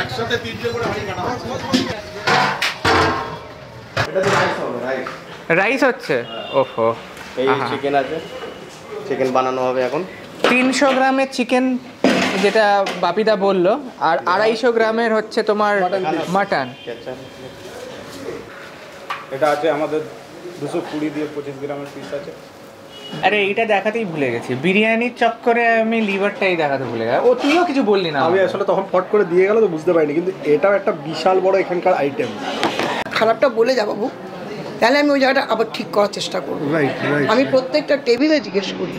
একসাথে তিনটে করে হাঁড়ি কাটা হচ্ছে। এটা তো রাইস হবে, রাইস হচ্ছে। ওহো, এই চিকেন আছে, চিকেন বানানো হবে এখন। 300 গ্রামের চিকেন যেটা বাপিদা বললো, আর 250 গ্রামের হচ্ছে তোমার মাটন। এটা আছে আমাদের 220 দিয়ে 25 গ্রামের পিস আছে। আরে এইটা দেখাতেই ভুলে গেছি, বিরিয়ানির চক্করে আমি লিভারটাই দেখাতে ভুলে গেছি। ও তুইও কিছু বললি না। আমি আসলে তখন ফট করে দিয়ে গেল তো বুঝতে পারিনি, কিন্তু এটাও একটা বিশাল বড় এখানকার আইটেম। খারাপটা বলে যা বাবু, তাহলে আমি ওই জায়গাটা আবার ঠিক করার চেষ্টা করব। Right right. আমি প্রত্যেকটা টেবিলে জিজ্ঞেস করি।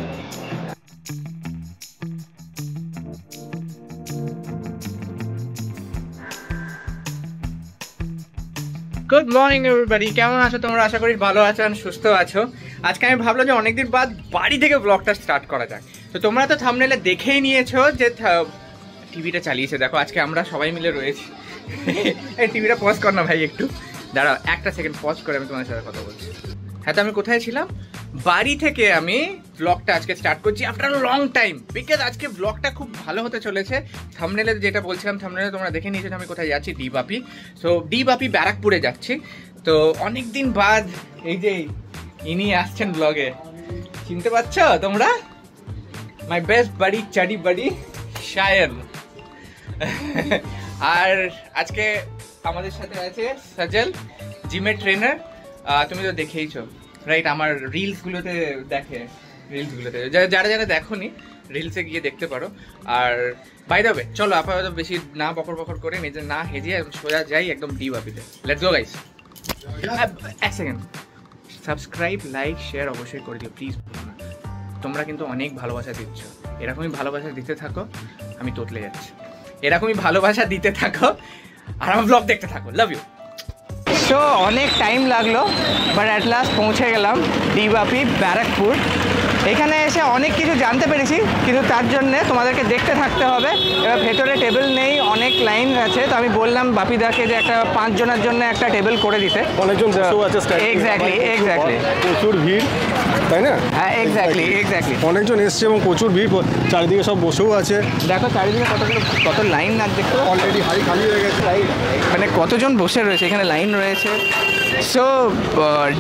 গুড মর্নিং এভরিবডি, কেমন আছো তোমরা? আশা করি ভালো আছো আর সুস্থ আছো। আজকে আমি ভাবলাম যে অনেকদিন বাদ বাড়ি থেকে ব্লগটা স্টার্ট করা যাক। তো তোমরা তো থাম্বনেলে দেখেই নিয়েছো যে টিভিটা চালিয়েছে। দেখো আজকে আমরা সবাই মিলে রয়েছি। এই টিভিটা পজ কর না ভাই, একটু দাঁড়াও, একটা সেকেন্ড পজ করে আমি তোমাদের সাথে কথা বলছি। হ্যাঁ, তো আমি কোথায় ছিলাম? বাড়ি থেকে আমি ব্লগটা আজকে স্টার্ট করছি আফটার লং টাইম, বিকজ আজকে ব্লগটা খুব ভালো হতে চলেছে। থাম্বনেলে যেটা বলছিলাম, থাম্বনেলে তোমরা দেখে নিয়েছো আমি কোথায় যাচ্ছি, ডিবাপি। সো ডিবাপি ব্যারাকপুরে যাচ্ছি। তো অনেক দিন বাদ এই যে ইনি আসছেন ব্লগে, চিনতে পারছো তোমরা? My best বাডি, চাডি বাডি, Shayan. আর আজকে আমাদের সাথে আছে সজল, জিমের ট্রেনার। তুমি তো দেখেইছো রাইট, আমার রিলসগুলোতে দেখে, রিলসগুলোতে যারা যারা দেখোনি রিলসে গিয়ে দেখতে পারো। আর বাই দ্য ওয়ে, চলো আপাতত বেশি না বকর বকর করে নিজে না হেজে সোজা যাই একদম ডিবাপিতে। Let's go guys. এক সেকেন্ড, সাবস্ক্রাইব, লাইক, শেয়ার অবশ্যই করে দিও প্লিজ। তোমরা কিন্তু অনেক ভালোবাসা দিচ্ছ, এরকমই ভালোবাসা দিতে থাকো, আমি তোতলে যাচ্ছি। এরকমই ভালোবাসা দিতে থাকো আর আমার ব্লগ দেখতে থাকো। Love you. সো অনেক টাইম লাগলো, বাট অ্যাট লাস্ট পৌঁছে গেলাম ডিবাপি ব্যারাকপুর। এখানে এসে অনেক কিছু জানতে পেরেছি, কিন্তু তার জন্যে তোমাদেরকে দেখতে থাকতে হবে। এবার ভেতরে টেবিল নেই, অনেক লাইন আছে। তো আমি বললাম বাপিদাকে যে একটা 5 জনের জন্য একটা টেবিল করে দিতে। অনেকজন বসেও আছে, এক্স্যাক্টলি এক্স্যাক্টলি, প্রচুর ভিড়, তাই না? হ্যাঁ এক্স্যাক্টলি এক্স্যাক্টলি, অনেকজন এসছে এবং প্রচুর ভিড়, চারিদিকে সব বসেও আছে। দেখো চারিদিকে কত লাইন না, দেখো অলরেডি হাড়ি খালি হয়ে গেছে, মানে কতজন বসে রয়েছে, এখানে লাইন রয়েছে। So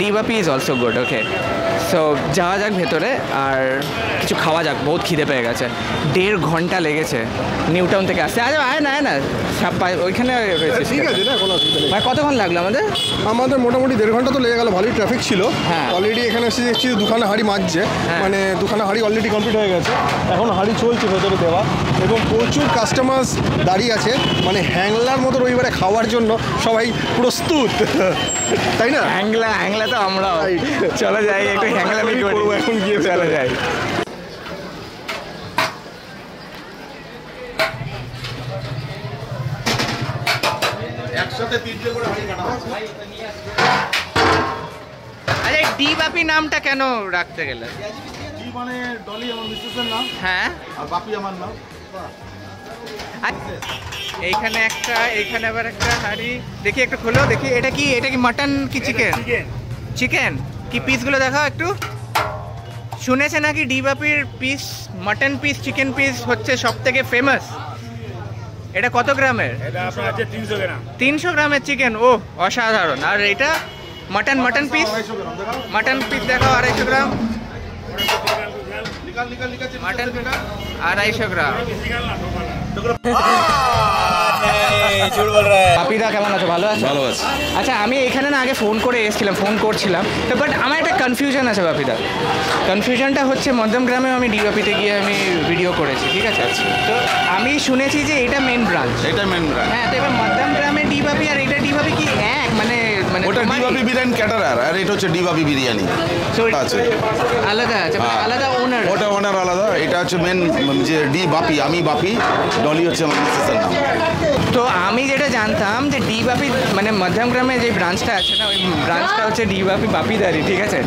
ডিবাপি is also good. Okay, so যাওয়া যাক ভেতরে আর কিছু খাওয়া যাক, বহুত খিদে পেয়ে গেছে। 1.5 ঘন্টা লেগেছে নিউ টাউন থেকে আসতে। আচ্ছা আয় না আয় না, ওইখানে রয়েছে, ঠিক আছে না, কোনো অসুবিধা নেই। ভাই কতক্ষণ লাগলো আমাদের? মোটামুটি 1.5 ঘন্টা তো লেগে গেল, ভালোই ট্রাফিক ছিল। হ্যাঁ, অলরেডি এখানে এসে দেখছি দুখানা হাঁড়ি মাজছে, মানে দুখানা হাঁড়ি অলরেডি কমপ্লিট হয়ে গেছে, এখন হাঁড়ি চলছে ভেতরে দেওয়া, এবং প্রচুর কাস্টমার্স দাঁড়িয়ে আছে, মানে হ্যাংলার মতো রবিবারে খাওয়ার জন্য সবাই প্রস্তুত, তাই না? হ্যাংলা তো আমরাও। চলো যাই একটু হ্যাংলামি করবো এখন গিয়ে, চলো যাই। একসাথে তিনটে করে হাঁড়ি কাটা হচ্ছে। আরে ডিবাপি নামটা কেন রাখতে গেলে? কি মানে ডলি আমার মিসেসের নাম, হ্যাঁ, আর বাপি আমার নাম। এইখানে একটা, এইখানে আবার একটা হাঁড়ি। দেখি একটু খোলো, দেখি এটা কি মাটন কি চিকেন? চিকেন কি পিসগুলো দেখাও একটু। শুনেছে নাকি ডিবাপির piece, mutton piece, chicken piece হচ্ছে সব থেকে ফেমাস। এটা কত গ্রামের? এটা আপনার আছে 300 গ্রাম। 300 গ্রামের চিকেন, ও অসাধারণ। আর এটা মাটন পিস, মাটন পিস দেখাও 250 গ্রাম। মাটন 250 গ্রাম। বাপিদা কেমন আছো? ভালো আছো? ভালো আছে। আচ্ছা, আমি এখানে না আগে ফোন করছিলাম, তো বাট আমার একটা কনফিউশন আছে বাপিদা। কনফিউশনটা হচ্ছে মধ্যমগ্রামে আমি ডিবাপিতে গিয়ে আমি ভিডিও করেছি, ঠিক আছে? তো আমি শুনেছি যে এটা মেন ব্রাঞ্চ। এটা মেন ব্রাঞ্চ। হ্যাঁ, তো এবার মধ্যমগ্রামে ডিবাপি আর এটা ডিবাপি কি এক? মানে ওটা ডিবাপি বিরিয়ানি ক্যাটারার, আর এটা হচ্ছে ডিবাপি বিরিয়ানি আছে, আলাদা আছে, মানে আলাদা ওনার। ওটা ওনার আলাদা, এটা হচ্ছে মেন যে ডিবাপি, আমি বাপি, ডলি হচ্ছে আমার মিসেসের নাম। তো আমি যেটা জানতাম যে ডিবাপি মানে মধ্যমগ্রামে যে ব্রাঞ্চটা আছে না, ওই ব্রাঞ্চটা হচ্ছে ডিবাপি বাপিদারি, ঠিক আছে?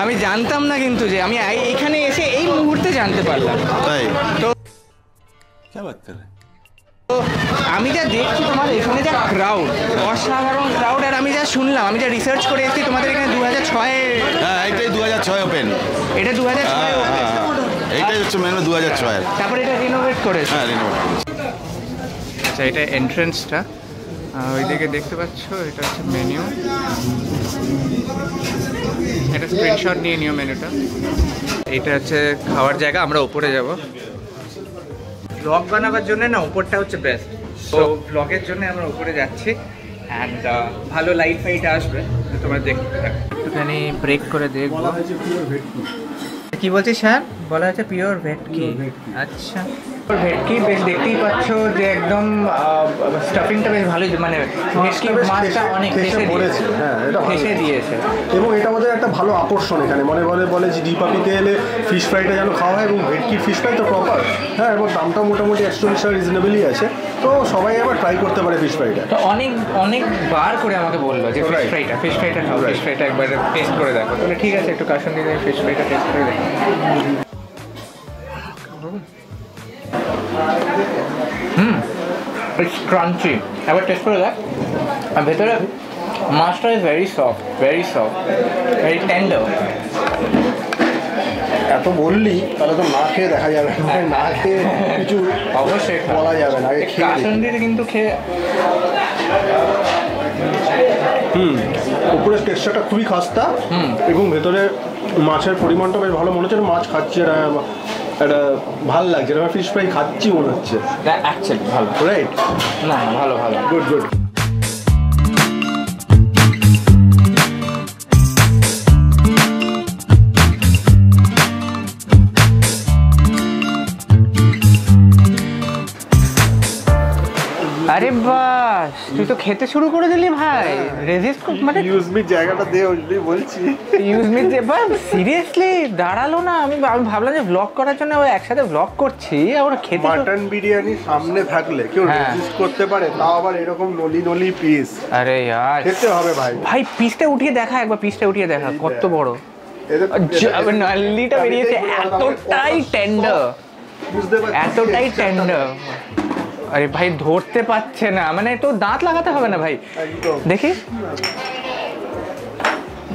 আমি জানতাম না, কিন্তু যে আমি এইখানে এসে এই মুহূর্তে জানতে পারলাম। তাই তো क्या बात कर रहे हैं? তো আমি যা দেখছি তোমার এখানে যা ক্রাউড, অসাধারণ ক্রাউড। আর আমি যা শুনলাম, আমি যা রিসার্চ করে এসেছি, তোমাদের এখানে 2006 হ্যাঁ, এটাই 2006 ওপেন। এটা 2006 ওপেন, এইটাই হচ্ছে মেনু 2006 এর। তারপরে এটা রিনোভেট করেছে। হ্যাঁ, রিনোভেট। আচ্ছা, এটা এন্ট্রেন্সটা, ওইদিকে দেখতে পাচ্ছ এটা হচ্ছে মেনু। এটা স্ক্রিনশট নিয়ে নিও মেনুটা। এইটা হচ্ছে খাওয়ার জায়গা, আমরা উপরে যাব। ব্লগ বানাবার জন্য না উপরটা হচ্ছে বেস্ট, তো ব্লগের জন্য আমরা উপরে যাচ্ছি। অ্যান্ড ভালো লাইট ফাইট আসবে, তোমরা দেখতে থাকো। একটুখানি ব্রেক করে দেখবো। কি বলছিস স্যার? বলা হচ্ছে পিওর ভেটকি। আচ্ছা, ভেটকি বেশ দেখতেই পাচ্ছ যে একদম স্টাফিংটা বেশ ভালোই, মানে ভেটকি মাছটা অনেক ফেসে দিয়েছে। এবং এটা আমাদের একটা ভালো আকর্ষণ এখানে, মানে বলে যে ডি বাপিতে এলে ফিশ ফ্রাইটা যেন খাওয়া হয়, এবং ভেটকির ফিশ ফ্রাই তো প্রপার। হ্যাঁ, এবং দামটা মোটামুটি অ্যাকচুয়ালি রিজনেবলই আছে, তো সবাই আবার ট্রাই করতে পারে ফিশ ফ্রাইটা। তো অনেকবার করে আমাকে বললো যে ফিশ ফ্রাইটা খাও, ফিশ ফ্রাইটা একবার টেস্ট করে দেখো। তাহলে ঠিক আছে, একটু কাশন দিয়ে ফিশ ফ্রাইটা টেস্ট করে দেখো। ইটস ক্রাঞ্চি, একবার টেস্ট করে দেখ। আর ভেতরে মাছটা is very soft, very tender. এত বললি তাহলে তো না খেয়ে দেখা যাবে না, না খেয়ে কিছু অবশ্যই বলা যাবে না। আগে খেয়ে কাশন দিয়ে কিন্তু খেয়ে উপরের টেক্সচারটা খুবই খাস্তা, এবং ভেতরে মাছের পরিমাণটা বেশ ভালো মনে হচ্ছে। মাছ খাচ্ছে, একটা ভাল লাগছে, আমার ফিশ ফ্রাই খাচ্ছি মনে হচ্ছে। অ্যাকচুয়ালি ভালো, রাইট? না ভালো গুড গুড। আরে বাস, তুই তো খেতে শুরু করে দিলি ভাই। রেজিস্ট মানে ইউজমি জায়গাটা দে, ওই বলছি ইউজমি যে সিরিয়াসলি দাঁড়ালো না। আমি ভাবলাম যে ব্লগ করার জন্য ওই একসাথে ব্লগ করছি, আমরা খেতে। মাটন বিরিয়ানি সামনে থাকলে কেউ রেজিস্ট করতে পারে, তাও আবার এরকম নলি পিস। আরে ইয়ার, খেতে হবে ভাই। ভাই পিসটা উঠিয়ে দেখা, একবার পিসটা উঠিয়ে দেখা কত বড়। নাল্লিটা বেরিয়েছে, এতটাই টেন্ডার, এতটাই টেন্ডার। আরে ভাই ধরতে পারছে না, মানে তো দাঁত লাগাতে হবে না ভাই। দেখি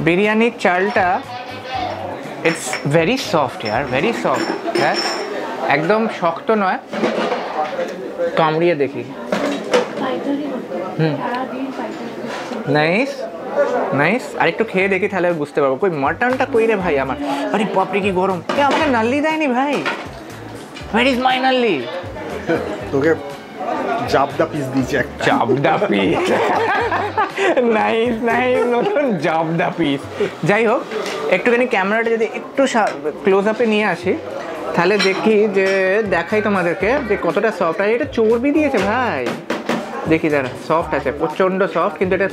বিরিয়ানির চালটা, it's very soft year, very soft. হ্যাঁ, একদম শক্ত নয়। কামড়িয়ে দেখি। নাইস নাইস, আর একটু খেয়ে দেখি, তাহলে বুঝতে পারবো। কই মাটনটা কই রে ভাই আমার? আরে বাপরে কি গরম! আমাকে নাল্লি দেয়নি ভাই। হোয়ার ইজ মাই নাল্লি? তোকে জাবদা পিস দিয়েছে একটা। জাবদা পিস, নাইস নাইস, নতুন জাবদা পিস। যাই হোক, একটুখানি ক্যামেরাটা যদি একটু ক্লোজ আপে নিয়ে আসি, তাহলে দেখি যে দেখাই তোমাদেরকে যে কতটা সফট। আর এটা চর্বি দিয়েছে ভাই, দেখি দাঁড়া, সফট আছে, প্রচণ্ড সফট, কিন্তু এটা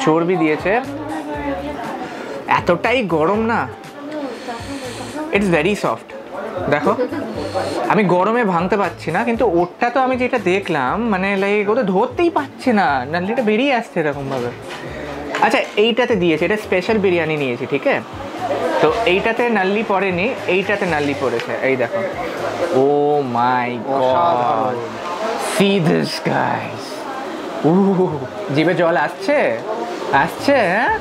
চর্বি দিয়েছে। এতটাই গরম না, ইটস ভেরি সফট। দেখো, আমি গরমে ভাঙতে পারছি না, কিন্তু ওরটা তো আমি যেটা দেখলাম, মানে লাইক ও তো ধরতেই পারছে না, নাল্লিটা বেরিয়ে আসছে এরকমভাবে। আচ্ছা, এইটাতে দিয়েছে, এটা স্পেশাল বিরিয়ানি নিয়েছি, ঠিক আছে? তো এইটাতে নাল্লি পড়েনি, এইটাতে নাল্লি পড়েছে। এই দেখো, ও মাই গড, সি দিস গাইস। জিভে জল আসছে আসছে। হ্যাঁ,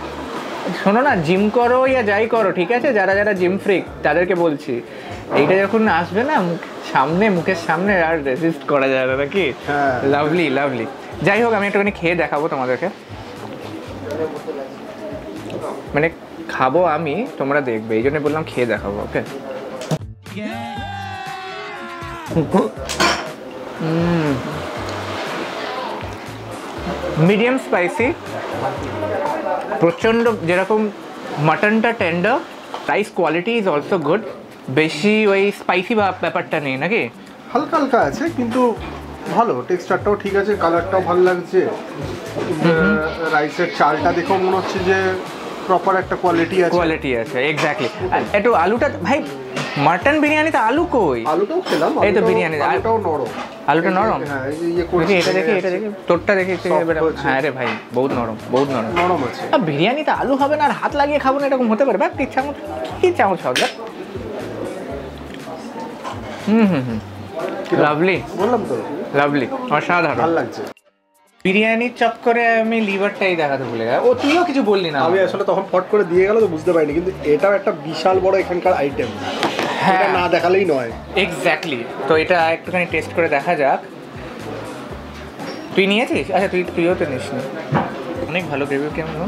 শোনো না, জিম করো ইয়া যাই করো, ঠিক আছে? যারা যারা জিম ফ্রিক তাদেরকে বলছি, এইটা যখন আসবে না সামনে, মুখের সামনে, আর রেজিস্ট করা যায় না, নাকি? Lovely lovely. যাই হোক, আমি একটুখানি খেয়ে দেখাবো তোমাদেরকে, মানে খাবো আমি, তোমরা দেখবে, এই জন্য বললাম খেয়ে দেখাবো। ওকে, মিডিয়াম স্পাইসি, প্রচণ্ড, যেরকম মাটনটা tender, rice quality is also good. বেশি ওই স্পাইসি ব্যাপারটা নেই, নাকি? হালকা হালকা আছে, কিন্তু ভালো, টেক্সচারটাও ঠিক আছে, কালারটাও ভালো লাগছে। রাইসের চালটা দেখেও মনে হচ্ছে যে প্রপার একটা কোয়ালিটি আছে। এক্স্যাক্টলি। একটু আলুটা ভাই, মাটন বিরিয়ানিতে আলু কই? আলুটাও খেলাম, এই তো বিরিয়ানি, আলুটাও নরম। আলুটা নরম? হ্যাঁ, এটা দেখি, এটা দেখি, তোরটা দেখি। হ্যাঁ রে ভাই, বহুত নরম, বহুত নরম নরম আছে। বিরিয়ানিতে আলু হবে না আর হাত লাগিয়ে খাবো না, এরকম হতে পারে? বাট কি চামচ, কি চামচ হবে? লাভলি, বললাম তো, লাভলি, অসাধারণ, ভালো লাগছে। বিরিয়ানির চক্করে আমি লিভারটাই দেখাতে ভুলে গেলাম। ও তুইও কিছু বললি না? আমি আসলে তখন ফট করে দিয়ে গেল তো বুঝতে পারিনি, কিন্তু এটাও একটা বিশাল বড় এখানকার আইটেম, হ্যাঁ, না দেখালেই নয়। এক্স্যাক্টলি। তো এটা একটুখানি টেস্ট করে দেখা যাক। তুই নিয়েছিস? আচ্ছা তুইও তো নিস নি। অনেক ভালো গ্রেভি কেমন?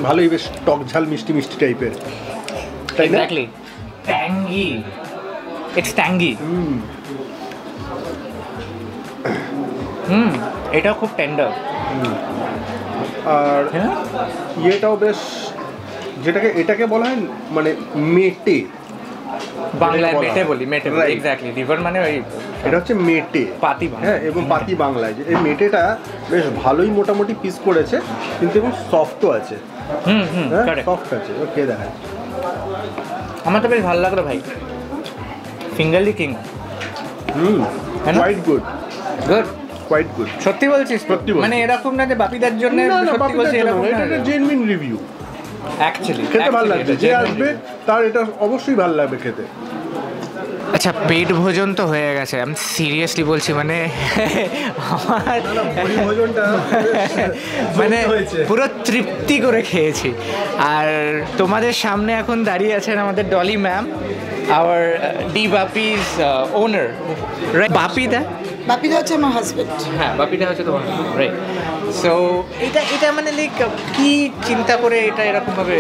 ভালোই, বেশ টক ঝাল মিষ্টি মিষ্টি টাইপের, তাই না? Exactly, tangy, it's tangy. এটাও খুব টেন্ডার। আর হ্যাঁ ইয়েটাও বেশ, এটাকে বলা হয় মানে মেটে, বাংলায় বলা মেটে হয়। বলি, মেটে Right. এক্স্যাক্টলি। লিভার মানে ওই এটা হচ্ছে মেটে, পাতি বাংলা। হ্যাঁ, এবং পাতি বাংলায় যে এই মেটেটা বেশ ভালোই মোটামুটি পিস করেছে, কিন্তু এবং সফটও আছে। হ্যাঁ, কারেক্ট। সফট আছে। ওকে, দেখা আমার তো বেশ ভালো লাগলো ভাই। Finger licking. হ্যাঁ না? Quite good, good. Quite good. সত্যি বলছিস? সত্যি বলছি। মানে এরকম না যে বাপিদার জন্য সত্যি বলছি, এরকম এটা একটা জেনুইন রিভিউ। অ্যাকচুয়ালি খেতে ভালো লাগবে, যে আসবে তার এটা অবশ্যই ভালো লাগবে খেতে। আচ্ছা, পেট ভোজন তো হয়ে গেছে, আমি সিরিয়াসলি বলছি, মানে আমার ভোজনটা মানে হয়েছে। পুরো তৃপ্তি করে খেয়েছি। আর তোমাদের সামনে এখন দাঁড়িয়ে আছেন আমাদের ডলি ম্যাম, আওয়ার ডি বাপিজ ওনার। বাপিদা? বাপিদা হচ্ছে আমার হাজবেন্ড। হ্যাঁ, বাপিটা হচ্ছে তোমার, রাইট। সো এটা মানে লাইক কি চিন্তা করে এটা এরকম ভাবে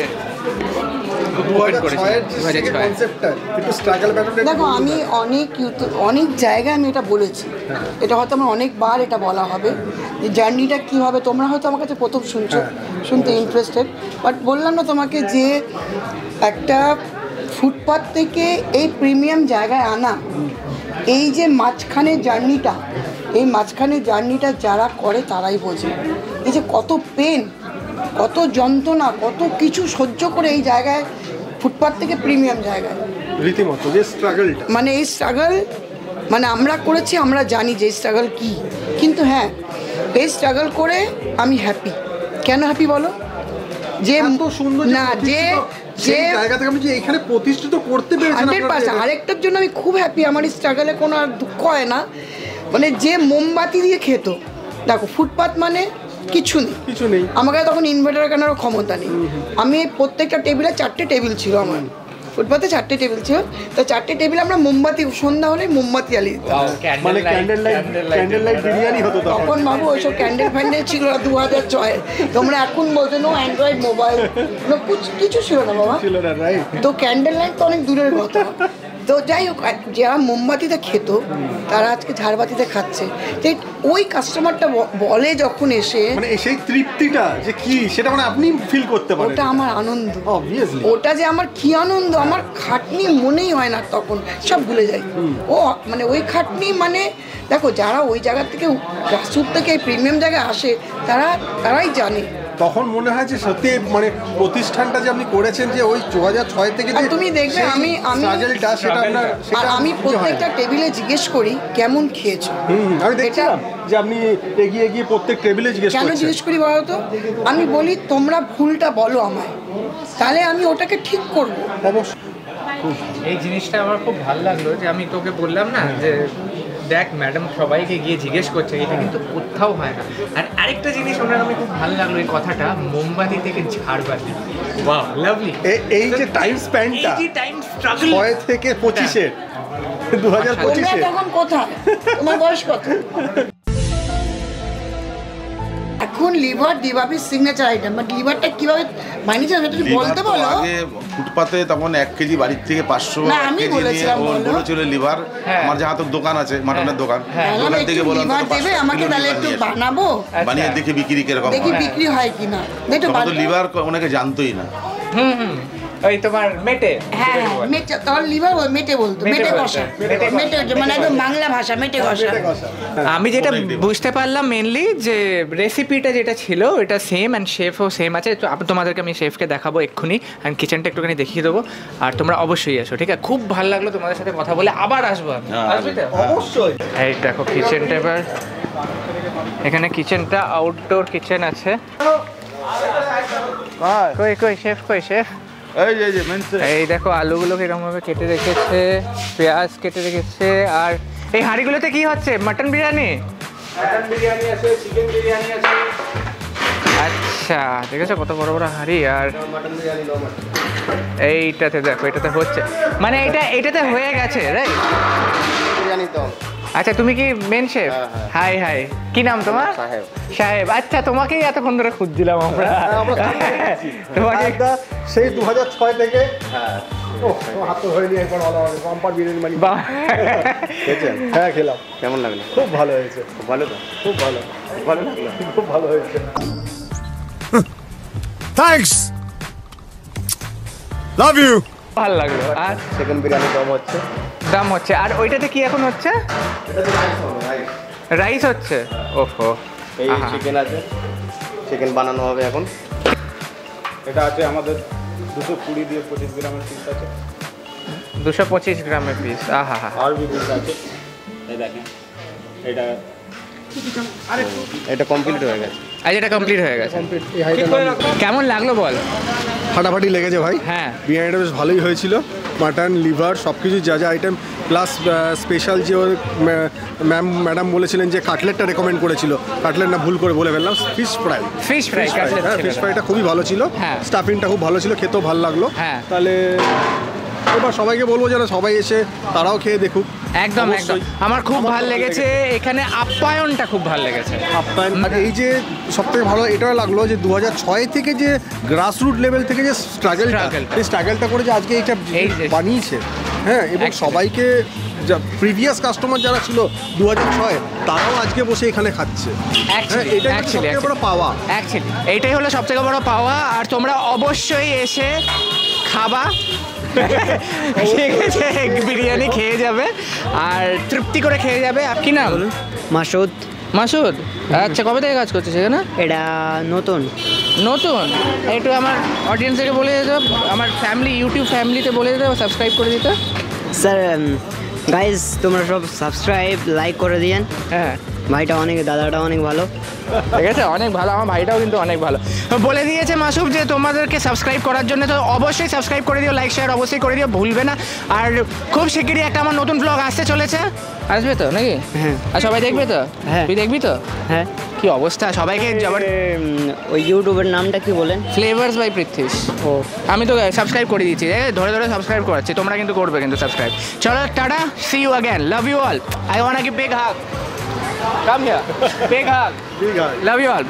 ওপেন করেছে? 2006 দেখো, আমি অনেক জায়গায় আমি এটা বলেছি, এটা হয়তো আমার অনেকবার এটা বলা হবে যে জার্নিটা কী হবে। তোমরা হয়তো আমার কাছে প্রথম শুনছো, শুনতে ইন্টারেস্টেড, বাট বললাম না তোমাকে যে একটা ফুটপাথ থেকে এই প্রিমিয়াম জায়গায় আনা, এই যে মাঝখানের জার্নিটা যারা করে তারাই বোঝে এই যে কত পেন, কত যন্ত্রণা, কত কিছু সহ্য করে এই জায়গায় ফুটপাথ থেকে প্রিমিয়াম জায়গায় রীতিমতো যে স্ট্রাগলটা, মানে এই স্ট্রাগল মানে আমরা করেছি, আমরা জানি যে স্ট্রাগল কী। কিন্তু হ্যাঁ, এই স্ট্রাগল করে আমি হ্যাপি। কেন হ্যাপি বলো? যে এত সুন্দর না, যে জায়গা থেকে আমি যে এখানে প্রতিষ্ঠিত করতে পেরেছি 100%। আরেকটার জন্য আমি খুব হ্যাপি, আমার এই স্ট্রাগলে কোনো আর দুঃখ হয় না। মানে যে মোমবাতি দিয়ে খেত, দেখো ফুটপাথ মানে কিছু নেই, আমার কাছে তখন ইনভার্টার কেনারও ক্ষমতা নেই। আমি প্রত্যেকটা টেবিলে 4টে টেবিল ছিল, আমার ফুটপাথে 4টে টেবিল ছিল, তো 4টে টেবিলে আমরা মোমবাতি, সন্ধ্যা হলে মোমবাতি জ্বালিয়ে দিতাম। মানে ক্যান্ডেল লাইট বিরিয়ানি হতো তখন বাবু ওইসব ক্যান্ডেল ফ্যান্ডেল ছিল না, 2006। তোমরা এখন বলছো নো অ্যান্ড্রয়েড মোবাইল, কিছু ছিল না বাবা, ছিল না, রাইট। তো ক্যান্ডেল লাইট তো অনেক দূরের কথা। তো যাই হোক, যারা মোমবাতিতে খেত তারা আজকে ঝাড়বাতিতে খাচ্ছে। যে ওই কাস্টমারটা বলে যখন এসে, মানে সেই তৃপ্তিটা যে কি, সেটা মানে আপনি ফিল করতে পারেন। ওটা আমার আনন্দ, অবভিয়াসলি। ওটা যে আমার কি আনন্দ, আমার খাটনি মনেই হয় না, তখন সব ভুলে যাই। ও মানে ওই খাটনি, মানে দেখো যারা ওই জায়গা থেকে গ্রাসরুট থেকে প্রিমিয়াম জায়গায় আসে তারাই জানে। তখন মনে হয় যে সত্যি মানে প্রতিষ্ঠানটা যে আপনি করেছেন, যে ওই 2006 থেকে যে তুমি দেখবে আমি সেটা আপনার, আর আমি প্রত্যেকটা টেবিলে জিজ্ঞেস করি কেমন খেয়েছো। আমি দেখছিলাম যে আপনি এগিয়ে গিয়ে প্রত্যেক টেবিলে জিজ্ঞেস কেন করছেন। জিজ্ঞেস করি বলো তো? আমি বলি তোমরা ভুলটা বলো আমায়, তাহলে আমি ওটাকে ঠিক করবো। অবশ্যই। এই জিনিসটা আমার খুব ভালো লাগলো যে আমি তোকে বললাম না যে দেখ ম্যাডাম সবাইকে গিয়ে জিজ্ঞেস করছে, এটা কিন্তু কোথাও হয় না। আর আরেকটা জিনিস ওনার আমি খুব ভালো লাগলো এই কথাটা, মোমবাতি থেকে ঝাড়বাতি। Wow, lovely. এই যে টাইম স্প্যানটা, এই যে টাইম স্ট্রাগল 6 থেকে 25-এর, 2025-এ তোমরা তখন কোথায়? তোমার বয়স কত? এখন লিভার দিবাপির সিগনেচার আইটেম, বাট লিভারটা কিভাবে বানিয়েছে সেটা তুমি বলতে বলো। আগে ফুটপাতে তখন 1 কেজি বাড়ির থেকে 500 না, আমি কেজি নিয়ে বলেছিলাম, ও বলো। বলেছিল লিভার। আমার যাহা তো দোকান আছে, মাটনের দোকান, দোকান থেকে বললাম লিভার দেবে আমাকে, তাহলে একটু বানাবো, বানিয়ে দেখে বিক্রি কিরকম দেখি হয়। বিক্রি হয় কিনা। একটু তখন তো বানাবো। লিভার অনেকে জানতোই না। ওই তোমার মেটে। হ্যাঁ, মেটে, তখন লিভার মেটে বলতো, মেটে কষা, মেটে মানে একদম বাংলা ভাষা, মেটে কষা। আমি যেটা বুঝতে পারলাম মেনলি যে রেসিপিটা যেটা ছিল এটা সেম, অ্যান্ড শেফও সেম আছে। তো তোমাদেরকে আমি শেফকে দেখাবো এক্ষুনি, অ্যান্ড কিচেনটা একটুখানি দেখিয়ে দেবো। আর তোমরা অবশ্যই এসো, ঠিক আছে? খুব ভালো লাগলো তোমাদের সাথে কথা বলে, আবার আসবো আমি। আসবি তো? অবশ্যই। এই দেখো কিচেনটা, এবার এখানে কিচেনটা আউটডোর কিচেন আছে। কই শেফ, শেফ? এই দেখো আলুগুলোকে এরকমভাবে কেটে রেখেছে, পেঁয়াজ কেটে রেখেছে। আর এই হাঁড়িগুলোতে কি হচ্ছে? মাটন বিরিয়ানি আছে, চিকেন বিরিয়ানি আছে। আচ্ছা, দেখেছো কত বড় বড় হাঁড়ি। আর এইটাতে দেখো, এটাতে হচ্ছে, মানে এটাতে হয়ে গেছে, রাইট? বিরিয়ানি তো আচ্ছা তুমি কি মেন শেফ? হ্যাঁ, হ্যাঁ। হাই হাই, কি নাম তোমার? সাহেব। সাহেব, আচ্ছা তোমাকেই এতক্ষণ ধরে খুঁজছিলাম আমরা। তোমাকে সেই 2006 থেকে হ্যাঁ হাত তো ধরে নিয়ে একবার ভালো হবে পাম্পার বিরিয়ানি মানে খেয়েছেন? হ্যাঁ খেলাম, কেমন লাগলো? খুব ভালো হয়েছে, খুব ভালো তো? খুব ভালো, খুব ভালো লাগলো? খুব ভালো হয়েছে। Thanks. Love you. ভালো লাগলো। আর চিকেন বিরিয়ানি দম হচ্ছে। দাম হচ্ছে, আর ওইটাতে কি এখন হচ্ছে? এটা তো রাইস হবে, রাইস। রাইস হচ্ছে? ওহো, এই আহা। চিকেন আছে, চিকেন বানানো হবে এখন। এটা আছে আমাদের 220 দিয়ে 25 গ্রামের পিস আছে 225 গ্রামের পিস। আহা হা, আর বি পিস আছে এই দেখেন এটা এটা কমপ্লিট হয়ে গেছে। আজ এটা কমপ্লিট হয়ে গেছে। এই হাইটা কেমন লাগলো বল? ফাটাফাটি লেগেছে ভাই। হ্যাঁ। বিরিয়ানিটা বেশ ভালোই হয়েছিল, মাটন, লিভার সব কিছু যা যা আইটেম, প্লাস স্পেশাল যে ওর ম্যাডাম বলেছিলেন যে কাটলেটটা রেকমেন্ড করেছিল, কাটলেট না ভুল করে বলে ফেললাম, fish fry. Fish fry, cutlet হ্যাঁ, ছিল ফিশ না। ফ্রাইটা খুবই ভালো ছিল, হ্যাঁ। স্টাফিংটা খুব ভালো ছিল, খেতেও ভালো লাগলো। হ্যাঁ। তাহলে এবার সবাইকে বলবো যেন সবাই এসে তারাও খেয়ে দেখুক। একদম একদম, অবশ্যই। আমার খুব ভালো লেগেছে, এখানে আপ্যায়নটা খুব ভালো লেগেছে। আপ্যায়ন, আর এই যে সব থেকে ভালো এটাও লাগলো যে 2006 থেকে যে গ্রাসরুট লেভেল থেকে যে স্ট্রাগলটা, Struggle. এই স্ট্রাগলটা করে যে আজকে এইটা এই যে- বানিয়েছে, হ্যাঁ, এবং Actually. সবাইকে প্রিভিয়াস কাস্টমার যারা ছিল 2006 তারাও আজকে বসে এখানে খাচ্ছে। হ্যাঁ, এটাই হচ্ছে সবথেকে বড় পাওয়া। অ্যাকচুয়ালি এইটাই হলো সবথেকে বড় পাওয়া, আর তোমরা অবশ্যই এসে খাবা। ঠিক আছে, বিরিয়ানি খেয়ে যাবে আর তৃপ্তি করে খেয়ে যাবে। আর কি নাম? মাসুদ। মাসুদ। আচ্ছা, কবে থেকে কাজ করছিস এখানে? এটা নতুন। নতুন। একটু আমার অডিয়েন্সকে বলে দিতে, আমার ফ্যামিলি, ইউটিউব ফ্যামিলিতে বলে দিতে সাবস্ক্রাইব করে দিতে। স্যার গাইজ তোমরা সব সাবস্ক্রাইব লাইক করে দিয়েন। হ্যাঁ, ভাইটা অনেক, দাদাটা অনেক ভালো। ঠিক আছে, অনেক ভালো, আমার ভাইটাও কিন্তু অনেক ভালো। বলে দিয়েছে মাসুদ যে তোমাদেরকে সাবস্ক্রাইব করার জন্য, তো অবশ্যই সাবস্ক্রাইব করে দিও, লাইক শেয়ার অবশ্যই করে দিও, ভুলবে না। আর খুব শিগগিরই একটা আমার নতুন ব্লগ আসতে চলেছে, আসবে তো নাকি? হ্যাঁ। আর সবাই দেখবে তো? হ্যাঁ। তুই দেখবি তো? হ্যাঁ। কি অবস্থা সবাইকে যাবার। ওই ইউটিউবের নামটা কি বলেন? Flavours by Prithwish. ও, আমি তো সাবস্ক্রাইব করে দিচ্ছি, ধরে ধরে সাবস্ক্রাইব করাচ্ছি, তোমরা কিন্তু করবে কিন্তু সাবস্ক্রাইব। চলো টাটা, see you again, love you all, I want to give big hug, come here, big hug, love you all.